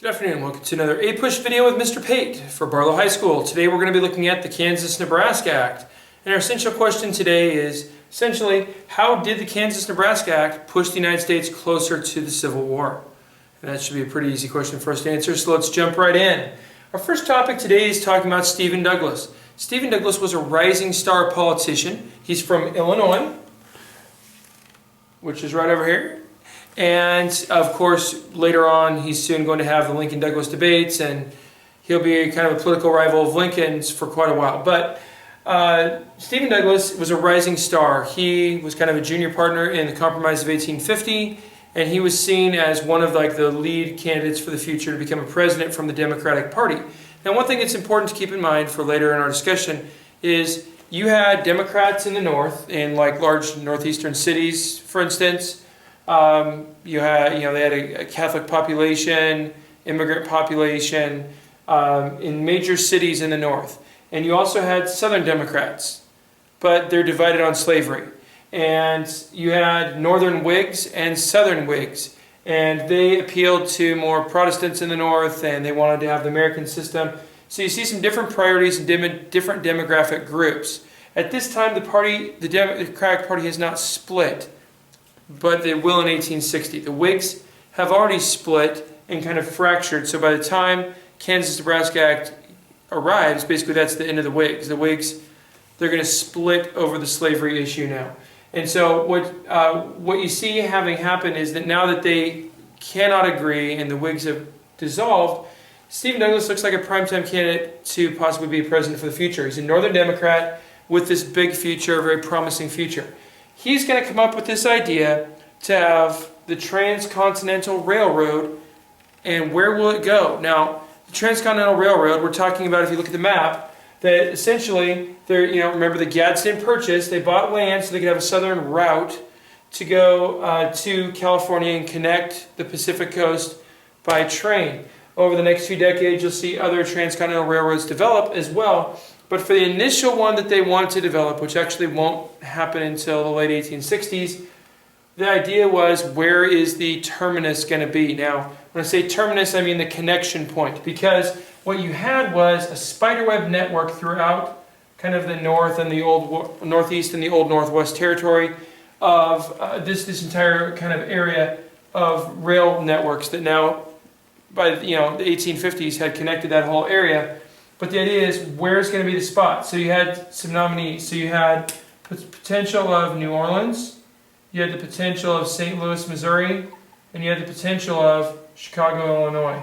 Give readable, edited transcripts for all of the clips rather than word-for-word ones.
Good afternoon, welcome to another A-Push video with Mr. Pate for Barlow High School. Today we're going to be looking at the Kansas Nebraska Act. And our essential question today is, essentially, how did the Kansas Nebraska Act push the United States closer to the Civil War? And that should be a pretty easy question for us to answer, so let's jump right in. Our first topic today is talking about Stephen Douglas. Stephen Douglas was a rising star politician. He's from Illinois, which is right over here. And of course, later on, he's soon going to have the Lincoln-Douglas debates, and he'll be kind of a political rival of Lincoln's for quite a while. But Stephen Douglas was a rising star. He was kind of a junior partner in the Compromise of 1850, and he was seen as one of the lead candidates for the future to become a president from the Democratic Party. Now, one thing that's important to keep in mind for later in our discussion is you had Democrats in the North, in large northeastern cities, for instance. They had a Catholic population, immigrant population in major cities in the North. And you also had Southern Democrats, but they're divided on slavery. And you had Northern Whigs and Southern Whigs. And they appealed to more Protestants in the North, and they wanted to have the American system. So you see some different priorities and different demographic groups. At this time, the Democratic Party has not split, but they will in 1860. The Whigs have already split and kind of fractured. So by the time Kansas Nebraska Act arrives, basically that's the end of the Whigs. The Whigs, they're going to split over the slavery issue now. And so what you see having happened is that now that they cannot agree and the Whigs have dissolved, Stephen Douglas looks like a primetime candidate to possibly be president for the future. He's a Northern Democrat with this big future, a very promising future. He's going to come up with this idea to have the Transcontinental Railroad, and where will it go? Now, the Transcontinental Railroad, we're talking about, if you look at the map, that essentially, remember the Gadsden Purchase, they bought land so they could have a southern route to go to California and connect the Pacific Coast by train. Over the next few decades, you'll see other transcontinental railroads develop as well. But for the initial one that they wanted to develop, which actually won't happen until the late 1860s, the idea was, where is the terminus going to be? Now, when I say terminus, I mean the connection point, because what you had was a spiderweb network throughout kind of the north and the old northeast and the old northwest territory of this entire kind of area of rail networks that now, by the 1850s, had connected that whole area. But the idea is, where's going to be the spot? So you had some nominees. So you had potential of New Orleans, you had the potential of St. Louis, Missouri, and you had the potential of Chicago, Illinois.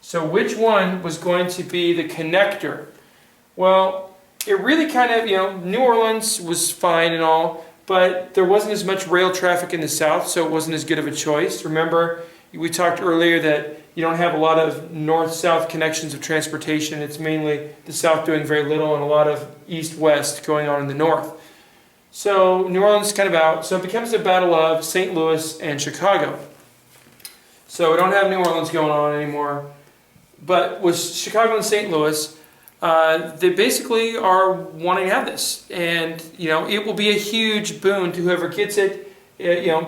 So which one was going to be the connector? Well, it really kind of, New Orleans was fine and all, but there wasn't as much rail traffic in the South, so it wasn't as good of a choice. Remember, we talked earlier that you don't have a lot of north-south connections of transportation. It's mainly the South doing very little and a lot of east-west going on in the North. So New Orleans is kind of out. So it becomes a battle of St. Louis and Chicago. So we don't have New Orleans going on anymore. But with Chicago and St. Louis, they basically are wanting to have this. And, it will be a huge boon to whoever gets it.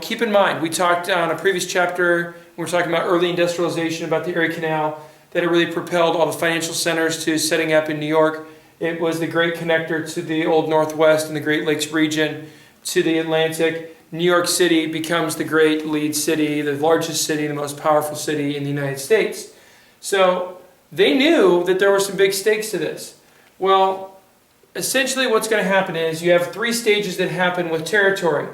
Keep in mind, we talked on a previous chapter, we were talking about early industrialization, about the Erie Canal, that it really propelled all the financial centers to setting up in New York. It was the great connector to the Old Northwest and the Great Lakes region, to the Atlantic. New York City becomes the great lead city, the largest city, the most powerful city in the United States. So they knew that there were some big stakes to this. Well, essentially what's going to happen is you have three stages that happen with territory.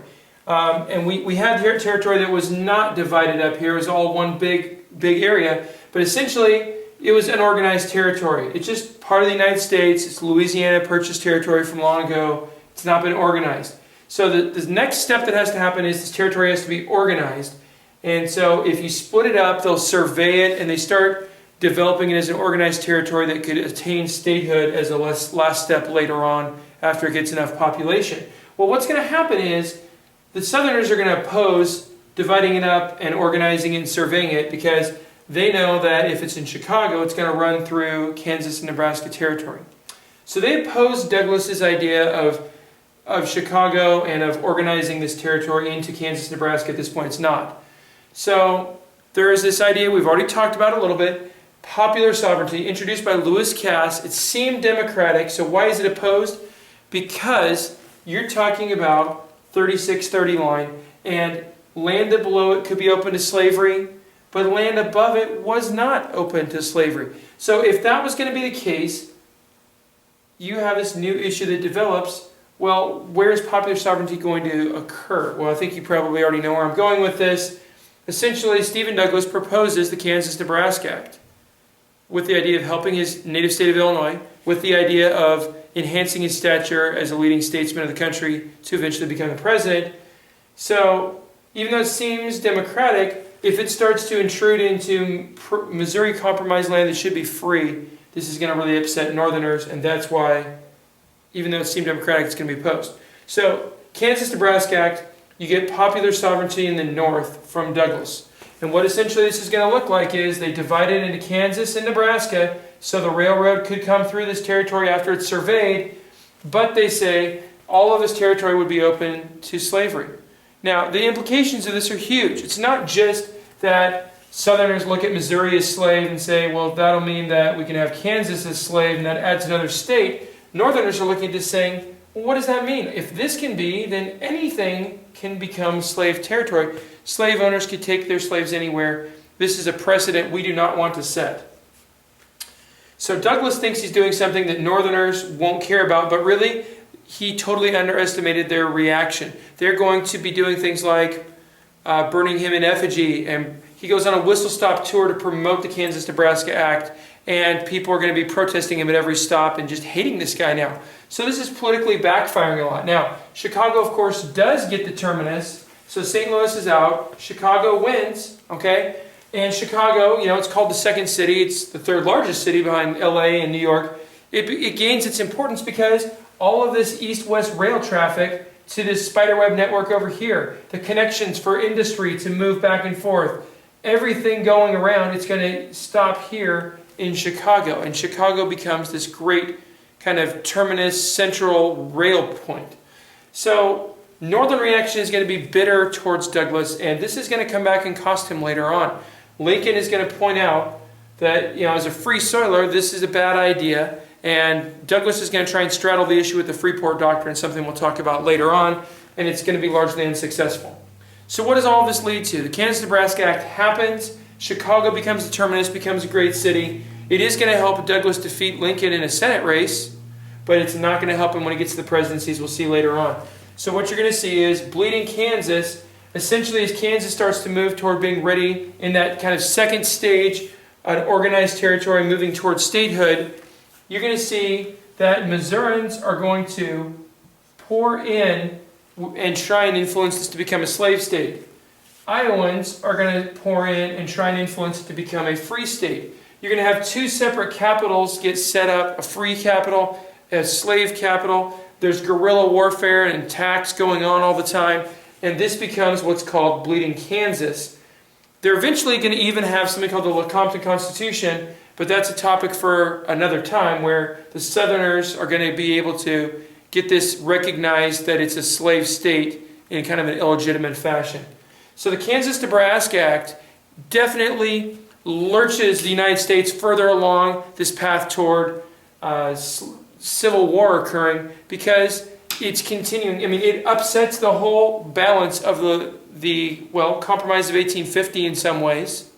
And we had territory that was not divided up here. It was all one big area. But essentially, it was unorganized territory. It's just part of the United States. It's Louisiana purchased territory from long ago. It's not been organized. So the next step that has to happen is this territory has to be organized. And so if you split it up, they'll survey it, and they start developing it as an organized territory that could attain statehood as a last step later on after it gets enough population. Well, what's going to happen is the Southerners are going to oppose dividing it up and organizing it and surveying it, because they know that if it's in Chicago, it's going to run through Kansas and Nebraska territory. So they opposed Douglas's idea of Chicago and of organizing this territory into Kansas, Nebraska. At this point, it's not. So there is this idea, we've already talked about it a little bit, popular sovereignty, introduced by Lewis Cass. It seemed democratic, so why is it opposed? Because you're talking about 3630 line, and land that below it could be open to slavery, but land above it was not open to slavery. So if that was going to be the case, you have this new issue that develops. Well, where is popular sovereignty going to occur? Well, I think you probably already know where I'm going with this. Essentially, Stephen Douglas proposes the Kansas Nebraska Act with the idea of helping his native state of Illinois, with the idea of enhancing his stature as a leading statesman of the country to eventually become the president. So, even though it seems democratic, if it starts to intrude into Missouri Compromise land that should be free, this is going to really upset Northerners, and that's why, even though it seemed democratic, it's going to be opposed. So, Kansas Nebraska Act, you get popular sovereignty in the north from Douglas. And what essentially this is going to look like is they divide it into Kansas and Nebraska, so the railroad could come through this territory after it's surveyed, but they say all of this territory would be open to slavery. Now, the implications of this are huge. It's not just that Southerners look at Missouri as slave and say, well, that'll mean that we can have Kansas as slave and that adds another state. Northerners are looking at this saying, well, what does that mean? If this can be, then anything can become slave territory. Slave owners could take their slaves anywhere. This is a precedent we do not want to set. So Douglas thinks he's doing something that Northerners won't care about, but really, he totally underestimated their reaction. They're going to be doing things like burning him in effigy, and he goes on a whistle-stop tour to promote the Kansas-Nebraska Act, and people are going to be protesting him at every stop and just hating this guy now. So this is politically backfiring a lot. Now, Chicago, of course, does get the terminus, so St. Louis is out, Chicago wins, okay? And Chicago, it's called the second city, it's the third largest city behind LA and New York. It gains its importance because all of this east-west rail traffic to this spiderweb network over here, the connections for industry to move back and forth, everything going around, it's going to stop here in Chicago. And Chicago becomes this great kind of terminus, central rail point. So Northern reaction is going to be bitter towards Douglas, and this is going to come back and cost him later on. Lincoln is going to point out that, as a free soiler, this is a bad idea, and Douglas is going to try and straddle the issue with the Freeport Doctrine, something we'll talk about later on, and it's going to be largely unsuccessful. So what does all this lead to? The Kansas-Nebraska Act happens, Chicago becomes the terminus, becomes a great city. It is going to help Douglas defeat Lincoln in a Senate race, but it's not going to help him when he gets to the presidency, as we'll see later on. So what you're going to see is bleeding Kansas. Essentially, as Kansas starts to move toward being ready in that kind of second stage, an organized territory moving towards statehood, you're going to see that Missourians are going to pour in and try and influence this to become a slave state. Iowans are going to pour in and try and influence it to become a free state. You're going to have two separate capitals get set up, a free capital, a slave capital. There's guerrilla warfare and attacks going on all the time. And this becomes what's called Bleeding Kansas. They're eventually going to even have something called the Lecompton Constitution, but that's a topic for another time, where the Southerners are going to be able to get this recognized that it's a slave state in kind of an illegitimate fashion. So the Kansas-Nebraska Act definitely lurches the United States further along this path toward civil war occurring, because it's continuing. I mean, it upsets the whole balance of the Compromise of 1850 in some ways,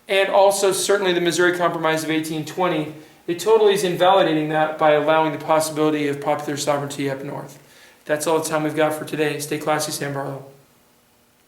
and also certainly the Missouri Compromise of 1820. It totally is invalidating that by allowing the possibility of popular sovereignty up north. That's all the time we've got for today. Stay classy, San Barlow.